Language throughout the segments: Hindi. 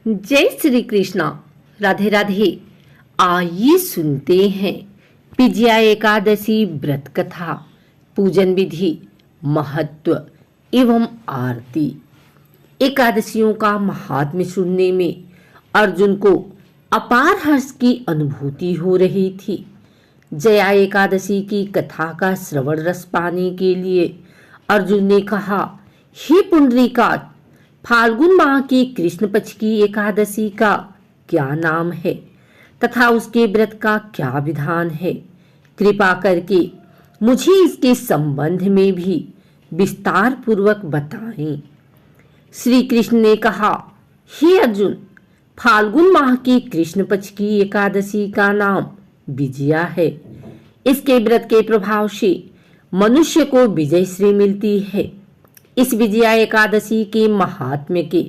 जय श्री कृष्णा। राधे राधे। आइए सुनते हैं विजया एकादशी व्रत कथा, पूजन विधि, महत्व एवं आरती। एकादशियों का महात्म्य सुनने में अर्जुन को अपार हर्ष की अनुभूति हो रही थी। जया एकादशी की कथा का श्रवण रस पाने के लिए अर्जुन ने कहा, हे पुंडरीकाक्ष, फाल्गुन माह की कृष्ण पक्ष की एकादशी का क्या नाम है तथा उसके व्रत का क्या विधान है? कृपा करके मुझे इसके संबंध में भी विस्तार पूर्वक बताएं। श्री कृष्ण ने कहा, हे अर्जुन, फाल्गुन माह की कृष्ण पक्ष की एकादशी का नाम विजया है। इसके व्रत के प्रभाव से मनुष्य को विजय श्री मिलती है। इस विजया एकादशी के महात्म्य के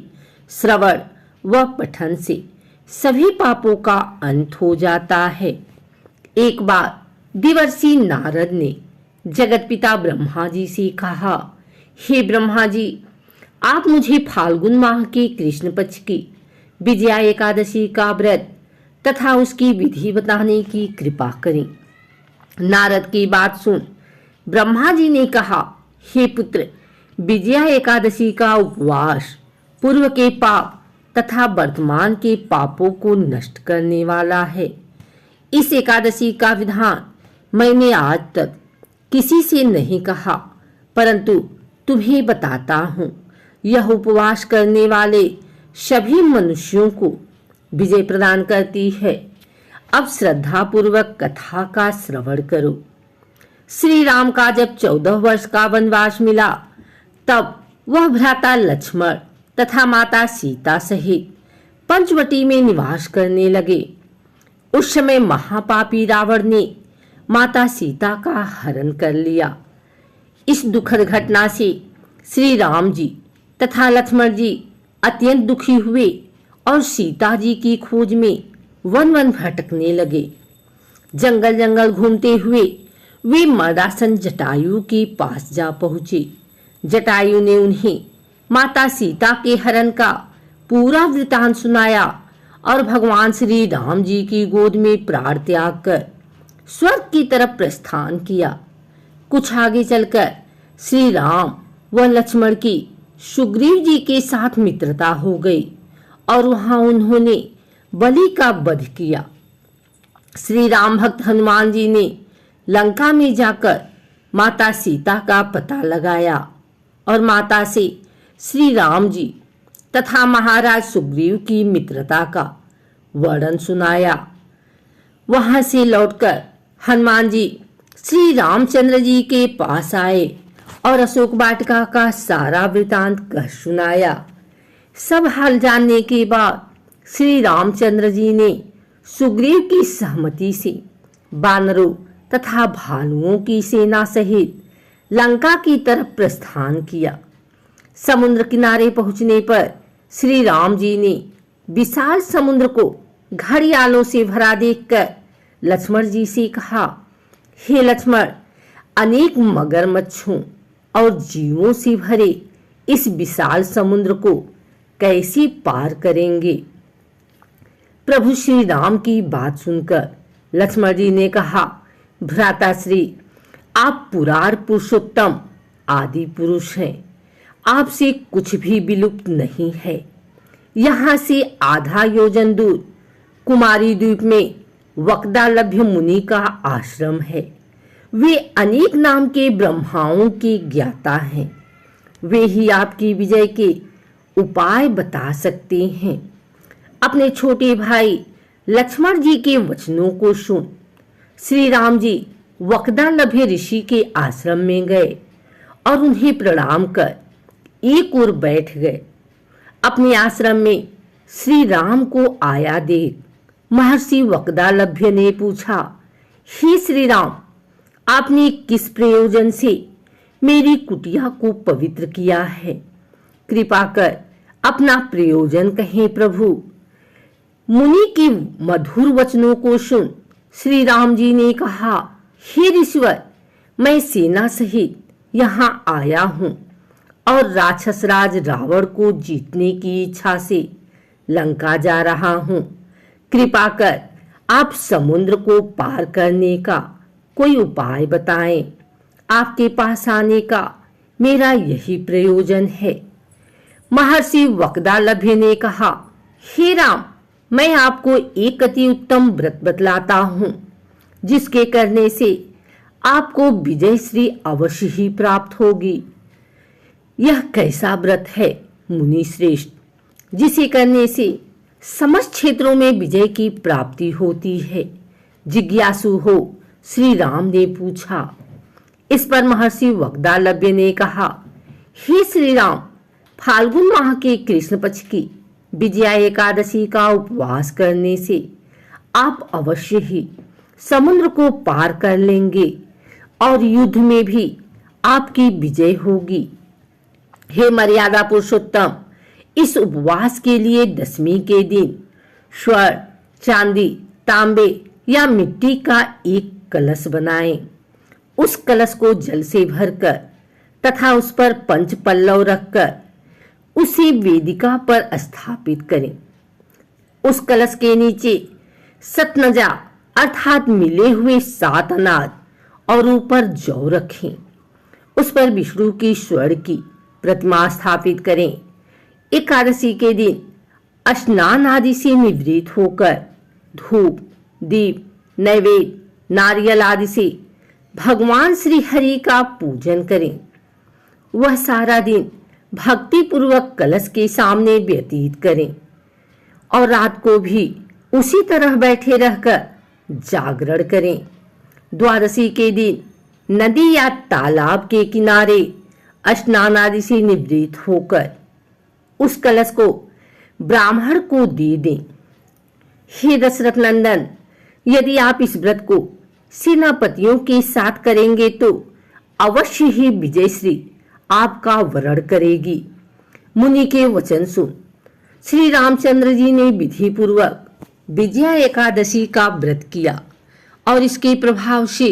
श्रवण व पठन से सभी पापों का अंत हो जाता है। एक बार देवर्षि नारद ने जगत पिता ब्रह्मा जी से कहा, हे ब्रह्मा जी, आप मुझे फाल्गुन माह की कृष्ण पक्ष की विजया एकादशी का व्रत तथा उसकी विधि बताने की कृपा करें। नारद की बात सुन ब्रह्मा जी ने कहा, हे पुत्र, विजया एकादशी का उपवास पूर्व के पाप तथा वर्तमान के पापों को नष्ट करने वाला है। इस एकादशी का विधान मैंने आज तक किसी से नहीं कहा, परंतु तुम्हें बताता हूँ। यह उपवास करने वाले सभी मनुष्यों को विजय प्रदान करती है। अब श्रद्धा पूर्वक कथा का श्रवण करो। श्री राम का जब 14 वर्ष का वनवास मिला, तब वह भ्राता लक्ष्मण तथा माता सीता सहित पंचवटी में निवास करने लगे। उस समय महापापी रावण ने माता सीता का हरण कर लिया। इस दुखद घटना से श्री राम जी तथा लक्ष्मण जी अत्यंत दुखी हुए और सीता जी की खोज में वन वन भटकने लगे। जंगल जंगल घूमते हुए वे मर्दासन जटायु के पास जा पहुंचे। जटायु ने उन्हें माता सीता के हरण का पूरा वृतांत सुनाया और भगवान श्री राम जी की गोद में प्राण त्याग कर स्वर्ग की तरफ प्रस्थान किया। कुछ आगे चलकर श्री राम व लक्ष्मण की सुग्रीव जी के साथ मित्रता हो गई और वहां उन्होंने बलि का वध किया। श्री राम भक्त हनुमान जी ने लंका में जाकर माता सीता का पता लगाया और माता से श्री राम जी तथा महाराज सुग्रीव की मित्रता का वर्णन सुनाया। वहां से लौटकर हनुमान जी श्री रामचंद्र जी के पास आए और अशोक वाटिका का सारा वृतांत कह सुनाया। सब हाल जानने के बाद श्री रामचंद्र जी ने सुग्रीव की सहमति से बानरों तथा भालुओं की सेना सहित लंका की तरफ प्रस्थान किया। समुद्र किनारे पहुंचने पर श्री राम जी ने विशाल समुद्र को घड़ियालों से भरा देखकर लक्ष्मण जी से कहा, हे लक्ष्मण, अनेक मगरमच्छों और जीवों से भरे इस विशाल समुद्र को कैसे पार करेंगे? प्रभु श्री राम की बात सुनकर लक्ष्मण जी ने कहा, भ्राताश्री, आप पुराण पुरुषोत्तम आदि पुरुष हैं। आपसे कुछ भी विलुप्त नहीं है। यहाँ से आधा योजन दूर कुमारी द्वीप में वक्दालभ्य मुनि का आश्रम है। वे अनेक नाम के ब्रह्माओं के ज्ञाता हैं। वे ही आपकी विजय के उपाय बता सकते हैं। अपने छोटे भाई लक्ष्मण जी के वचनों को सुन श्री राम जी वक्दालभ्य ऋषि के आश्रम में गए और उन्हें प्रणाम कर एक ओर बैठ गए। अपने आश्रम में श्री राम को आया देख महर्षि वक्दालभ्य ने पूछा, हे श्री राम, आपने किस प्रयोजन से मेरी कुटिया को पवित्र किया है? कृपा कर अपना प्रयोजन कहें प्रभु। मुनि के मधुर वचनों को सुन श्री राम जी ने कहा, हे ऋषिवर, मैं सेना सहित यहाँ आया हूँ और राक्षस राज रावण को जीतने की इच्छा से लंका जा रहा हूँ। कृपा कर आप समुद्र को पार करने का कोई उपाय बताएं। आपके पास आने का मेरा यही प्रयोजन है। महर्षि वक्दालभ्य ने कहा, हे राम, मैं आपको एक अति उत्तम व्रत बतलाता हूँ, जिसके करने से आपको विजय श्री अवश्य ही प्राप्त होगी। यह कैसा व्रत है मुनि श्रेष्ठ, जिसे करने से समस्त क्षेत्रों में विजय की प्राप्ति होती है? जिज्ञासु हो श्री राम ने पूछा। इस पर महर्षि वक्दालभ्य ने कहा, हे श्री राम, फाल्गुन माह के कृष्ण पक्ष की विजया एकादशी का उपवास करने से आप अवश्य ही समुद्र को पार कर लेंगे और युद्ध में भी आपकी विजय होगी। हे मर्यादा पुरुषोत्तम, इस उपवास के लिए दशमी के दिन स्वर्ण, चांदी, तांबे या मिट्टी का एक कलश बनाएं। उस कलश को जल से भरकर तथा उस पर पंच पल्लव रखकर उसे वेदिका पर स्थापित करें। उस कलश के नीचे सतनजा अर्थात मिले हुए 7 अनाज और ऊपर जौ रखें। उस पर विष्णु की स्वर्ण की प्रतिमा स्थापित करें। एकादशी के दिन स्नान आदि से निवृत्त होकर धूप, दीप, नैवेद्य, नारियल आदि से भगवान श्री हरि का पूजन करें। वह सारा दिन भक्ति पूर्वक कलश के सामने व्यतीत करें और रात को भी उसी तरह बैठे रहकर जागरण करें। द्वादशी के दिन नदी या तालाब के किनारे स्नान आदि से निवृत्त होकर उस कलश को ब्राह्मण को दे दें। हे दशरथ नंदन, यदि आप इस व्रत को सेनापतियों के साथ करेंगे तो अवश्य ही विजयश्री आपका वरण करेगी। मुनि के वचन सुन श्री रामचंद्र जी ने विधि पूर्वक विजया एकादशी का व्रत किया और इसके प्रभाव से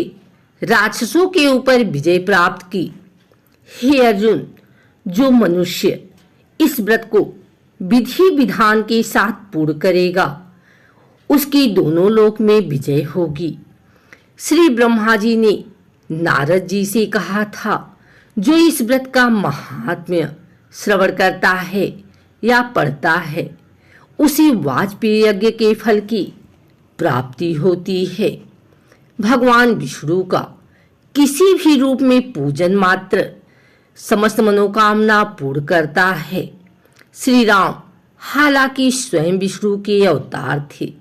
राक्षसों के ऊपर विजय प्राप्त की। हे अर्जुन, जो मनुष्य इस व्रत को विधि विधान के साथ पूर्ण करेगा, उसकी दोनों लोक में विजय होगी। श्री ब्रह्मा जी ने नारद जी से कहा था, जो इस व्रत का महात्म्य श्रवण करता है या पढ़ता है, उसे वाजपेयी यज्ञ के फल की प्राप्ति होती है। भगवान विष्णु का किसी भी रूप में पूजन मात्र समस्त मनोकामना पूर्ण करता है। श्री राम हालांकि स्वयं विष्णु के अवतार थे,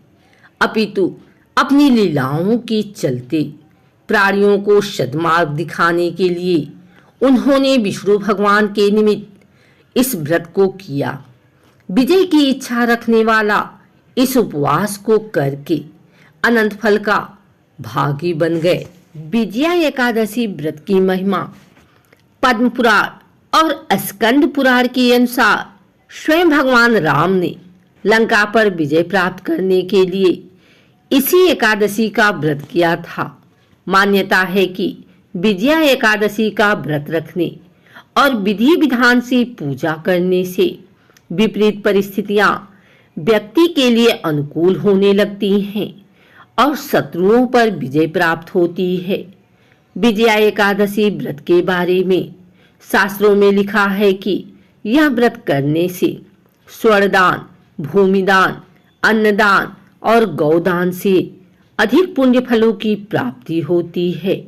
अपितु अपनी लीलाओं के चलते प्राणियों को सद्मार्ग दिखाने के लिए उन्होंने विष्णु भगवान के निमित्त इस व्रत को किया। विजय की इच्छा रखने वाला इस उपवास को करके अनंत फल का भागी बन गए। विजया एकादशी व्रत की महिमा पद्म पुराण और स्कंद पुराण के अनुसार स्वयं भगवान राम ने लंका पर विजय प्राप्त करने के लिए इसी एकादशी का व्रत किया था। मान्यता है कि विजया एकादशी का व्रत रखने और विधि विधान से पूजा करने से विपरीत परिस्थितियां व्यक्ति के लिए अनुकूल होने लगती हैं और शत्रुओं पर विजय प्राप्त होती है। विजया एकादशी व्रत के बारे में शास्त्रों में लिखा है कि यह व्रत करने से स्वर्णदान, भूमिदान, अन्नदान और गौदान से अधिक पुण्य फलों की प्राप्ति होती है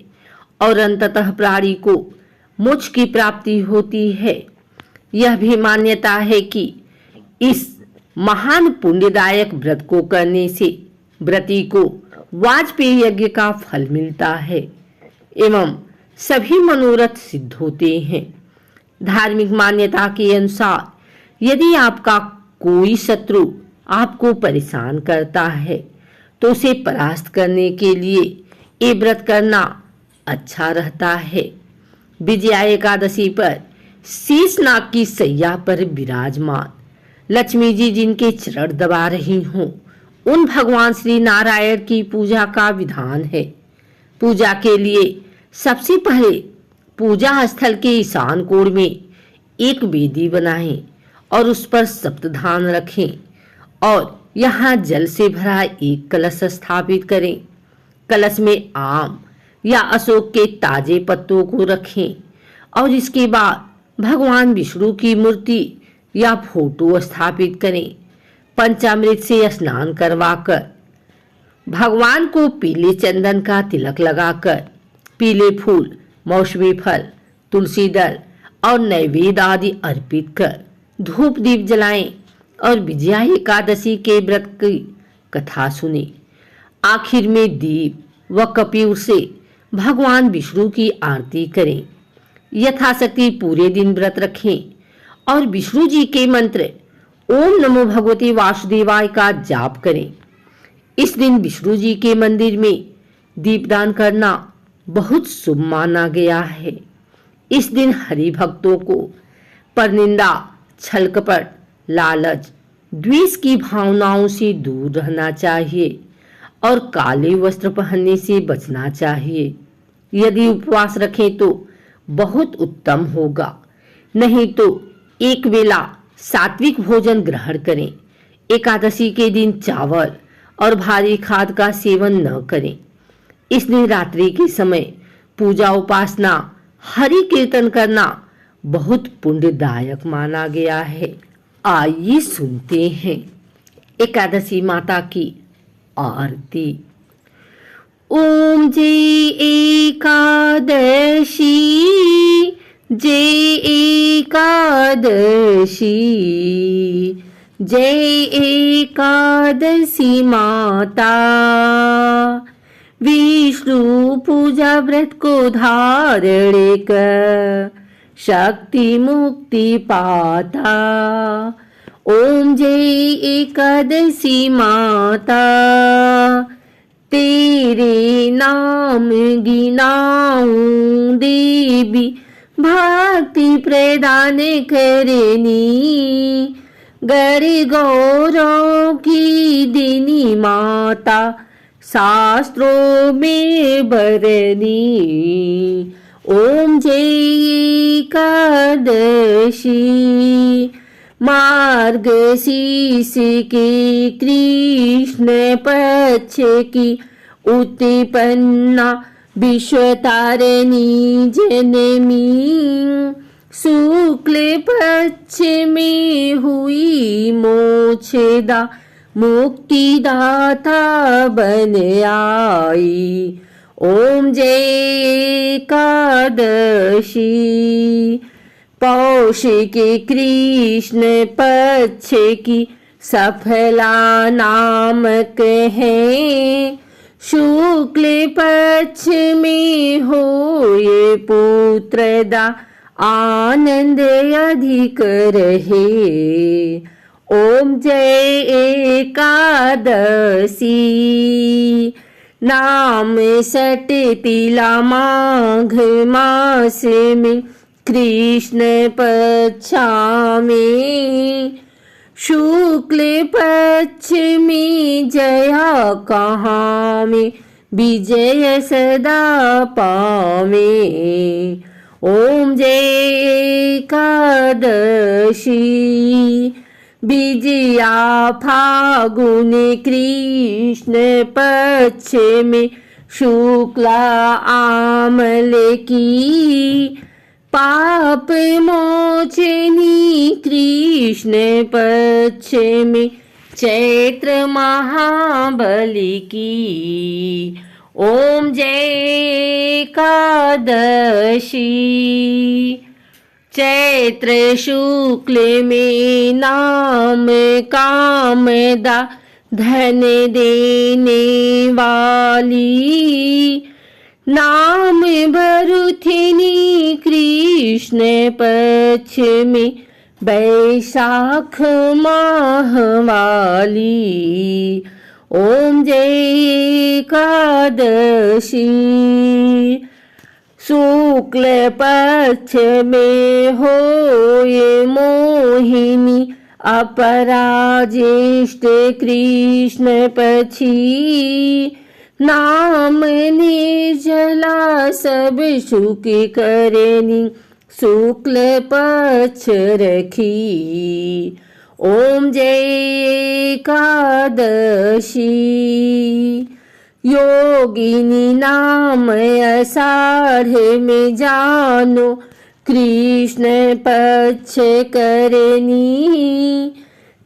और अंततः प्राणी को मोक्ष की प्राप्ति होती है। यह भी मान्यता है कि इस महान पुण्यदायक व्रत को करने से व्रती को वाजपेयी यज्ञ का फल मिलता है एवं सभी मनोरथ सिद्ध होते हैं। धार्मिक मान्यता के अनुसार यदि आपका कोई शत्रु आपको परेशान करता है तो उसे परास्त करने के लिए ये व्रत करना अच्छा रहता है। विजया एकादशी पर शेषनाग की सैया पर विराजमान लक्ष्मी जी जिनके चरण दबा रही हों, उन भगवान श्री नारायण की पूजा का विधान है। पूजा के लिए सबसे पहले पूजा स्थल के ईशान कोण में एक वेदी बनाएं और उस पर सप्तधान रखें और यहाँ जल से भरा एक कलश स्थापित करें। कलश में आम या अशोक के ताजे पत्तों को रखें और इसके बाद भगवान विष्णु की मूर्ति या फोटो स्थापित करें। पंचामृत से स्नान करवाकर भगवान को पीले चंदन का तिलक लगाकर पीले फूल, मौसमी फल, तुलसी दल और नैवेद्य आदि अर्पित कर धूप दीप जलाएं और विजया एकादशी के व्रत की कथा सुने। आखिर में दीप व कपूर से भगवान विष्णु की आरती करें। यथाशक्ति पूरे दिन व्रत रखें और विष्णु जी के मंत्र ओम नमो भगवते वासुदेवाय का जाप करें। इस दिन विष्णु जी के मंदिर में दीपदान करना बहुत शुभ माना गया है। इस दिन हरि भक्तों को परनिंदा, छल कपट, लालच, द्वेष की भावनाओं से दूर रहना चाहिए और काले वस्त्र पहनने से बचना चाहिए। यदि उपवास रखें तो बहुत उत्तम होगा, नहीं तो एक वेला सात्विक भोजन ग्रहण करें। एकादशी के दिन चावल और भारी खाद्य का सेवन न करें। इस दिन रात्रि के समय पूजा, उपासना, हरि कीर्तन करना बहुत पुण्यदायक माना गया है। आइए सुनते हैं एकादशी माता की आरती। ओम जय एकादशी, जय एकादशी, जय एकादशी माता। विष्णु पूजा व्रत को धारण कर शक्ति मुक्ति पाता। ओम जय एकादशी माता, तेरे नाम गिनाऊं देवी, भक्ति प्रदान करनी। गौरों की दीनी माता, शास्त्रों में बरनी। ओम जय एकादशी, मार्गशीर्ष के कृष्ण पक्ष की उत्पन्ना विश्वतारिणी जननी। शुक्ल पक्ष में हुई मोक्षदा, मुक्तिदाता बन आई। ओम जय एकादशी, पौष के कृष्ण पक्ष की सफला नामक है। शुक्ल पक्ष में होए पुत्रदा, आनंद अधिक रहे। ओम जय एकादशी, नाम सट तिला माघ मास में कृष्ण पक्षा में। शुक्ल पक्ष में जया कहाँ में, विजय सदा पावे। ओम जय एकादशी, विजया फागुन कृष्ण पक्ष में शुक्ला आमल की। पाप मोचनी कृष्ण पक्ष में चैत्र महाबली की। ओम जय एकादशी, चैत्र शुक्ल में नाम कामदा, धन देने वाली। नाम भरुथिनी कृष्ण पक्ष में बैसाख माह वाली। ओम जय एकादशी, शुक्ल पक्ष में होए मोहिनी, अपराजेष्ठ कृष्ण पक्षी। नाम निर्जला सब सुख करनी, शुक्ल पक्ष रखी। ओम जय एकादशी। योगिनी नाम आषाढ़ में जानो, कृष्ण पक्ष करनी।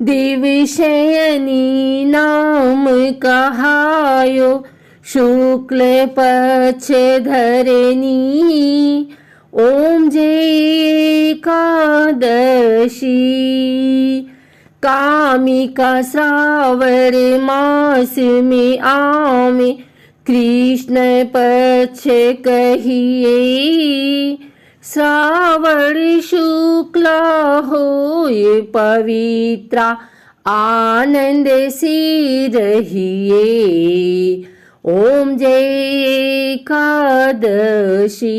दिविशयनी नाम कहायो, शुक्ल पक्ष धरनी। ओम जय एकादशी। कामिका श्रावण मास में आवे, कृष्ण पक्ष कहिए। श्रावण शुक्ला होए पवित्रा, आनंद से रहिए। ओम जय एकादशी।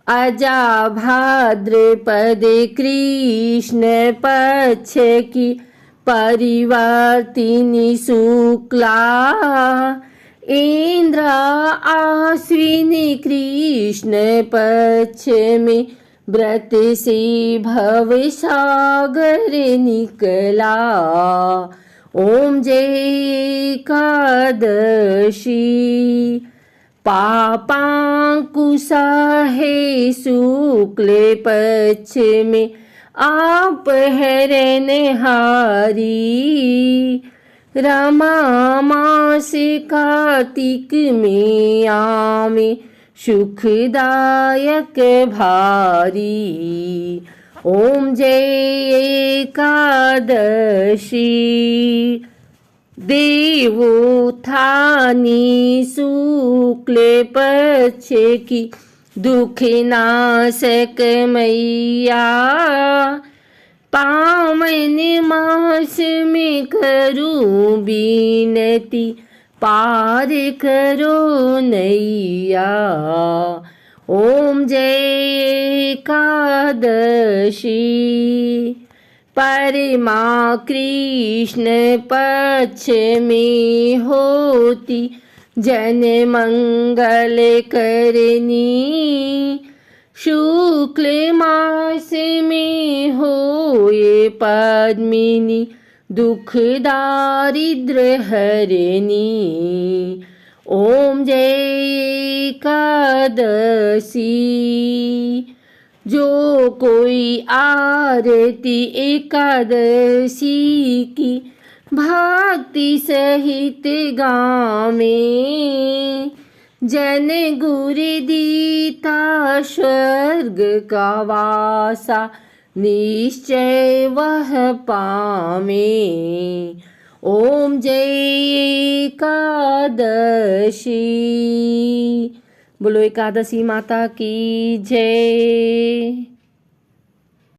अजा भाद्रपद कृष्ण पक्ष की परिवर्तिनी शुक्ला। इंद्र आश्विनी कृष्ण पक्ष में व्रत से भव सागर निकला। ओम जय एकादशी। पापांकुशा है शुक्ल पक्ष में आप हरणहारी। रमा मास कार्तिक में आवे, सुखदायक भारी। ओम जय एकादशी। देवोत्थानी शुक्ल पक्ष की दुख नाशक मैया। पावन मास में करूं बीनती, पार करो नैया। ओम जय एकादशी। परमा कृष्ण पक्ष में होती, जन मंगल करनी। शुक्ल मास में होए पद्मिनी, दुख दारिद्र हरनी। ओम जय एकादशी। जो कोई आरती एकादशी की भक्ति सहित गावे, जन गुरु दीता स्वर्ग का वासा निश्चय वह पावे। ओम जय एकादशी। बोलो एकादशी माता की जय।